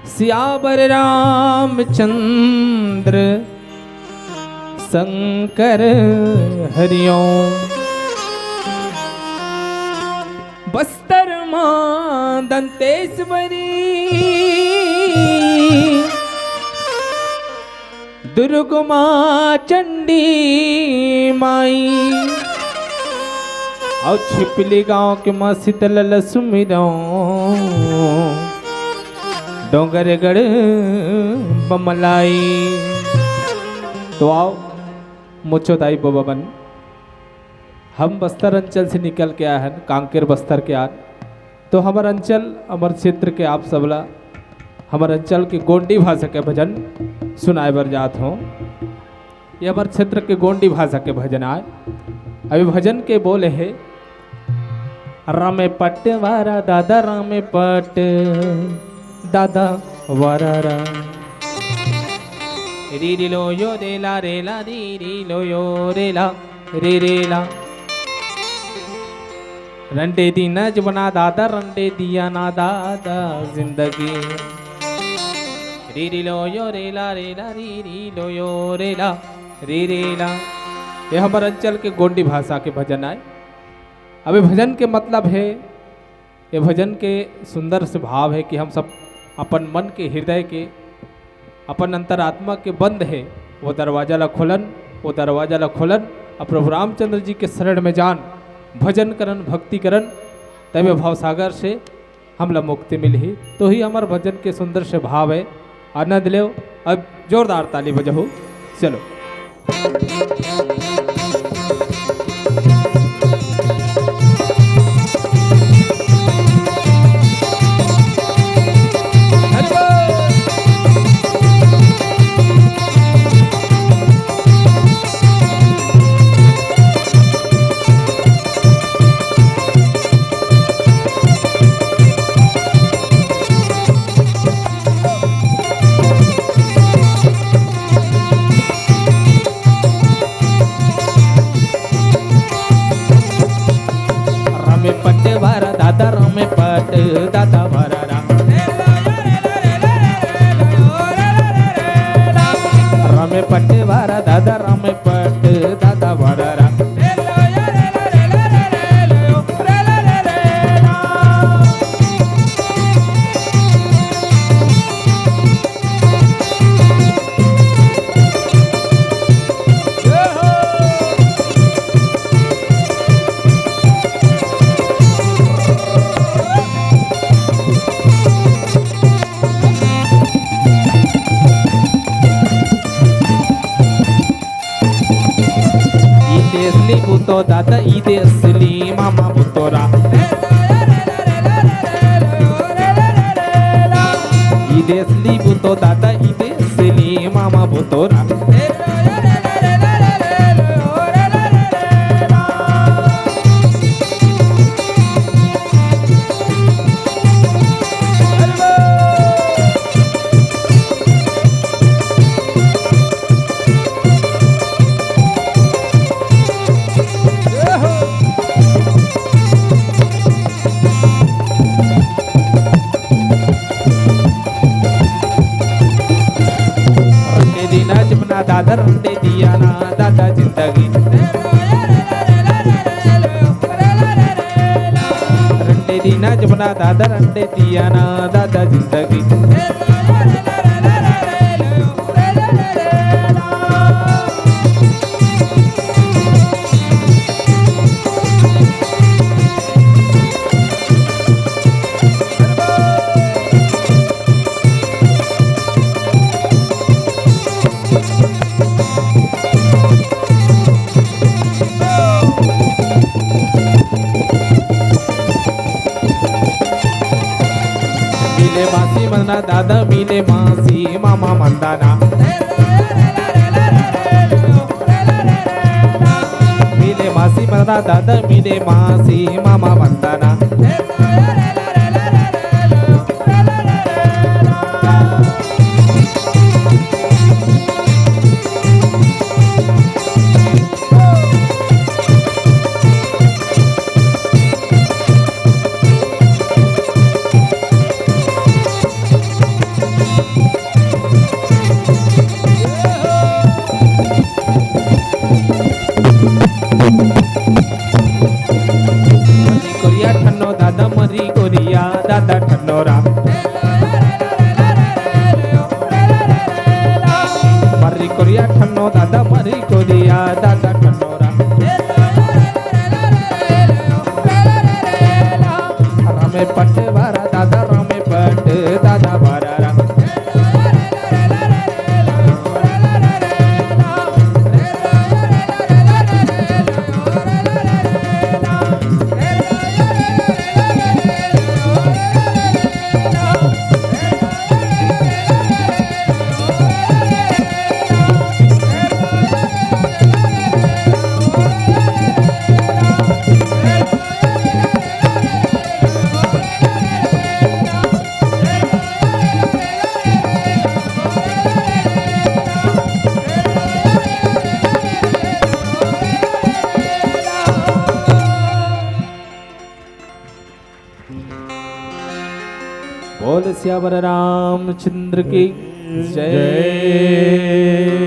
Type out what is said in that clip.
सियावर रामचंद्र शंकर हरिओम। बस्तर मां दंतेश्वरी दुर्ग मां चंडी माई और छिपली गांव के मां शीतल सुमिरो डोंगरगढ़ बमलाई। तो आओ मुच्छोदाई बोबन, हम बस्तर अंचल से निकल के आए हैं, कांकेर बस्तर के आन। तो हमार अंचल हमार क्षेत्र के आप सबला हमार अंचल के गोंडी भाषा के भजन सुनाए बर जात हों। ये हमार क्षेत्र के गोंडी भाषा के भजन आए। अभी भजन के बोले है रामे पट वारा दादा रामे पट दादा वारा री री लो यो रे ला री री लो यो रे ला रंडे दी नज बना दादा रंडे दिया ना दादा जिंदगी री री लो यो रे ला री री लो यो रे ला। ये हमारे अंचल के गोंडी भाषा के भजन आए। अभी भजन के मतलब है, ये भजन के सुंदर से भाव है कि हम सब अपन मन के हृदय के अपन अंतरात्मा के बंद है वो दरवाजा ला खोलन और प्रभु रामचंद्र जी के शरण में जान भजन करन भक्ति करन तबे भावसागर से हमला मुक्ति मिली। तो ही हमार भजन के सुंदर से भाव है। आनंद ले। अब जोरदार ताली बजाओ। चलो दादा वारा रामे पट्टे वारा दादा रामे पट दादा वारा तो दादा ईदे असली मामा बुतोरा ईदे असली बुतो दादा ईदे असली मामा बुतोरा दादा रंडे दिया ना दादा जिंदगी रंडे दीना जमुना दादा रंडे दिया ना दादा जिंदगी दादा मिले मासी मामा मंदाना मिले मासी मरना दादा मिले मासी मामा मंदाना मरी कोरिया ठन्नो दादा मरी कोरिया दादा ठन्नो रा मरी कोरिया ठन्नो दादा मरी कोरिया दादा ठन्नो रा रामे पट वारा दादा रामे पट दादा वारा रा बोल सियावर रामचंद्र की जय।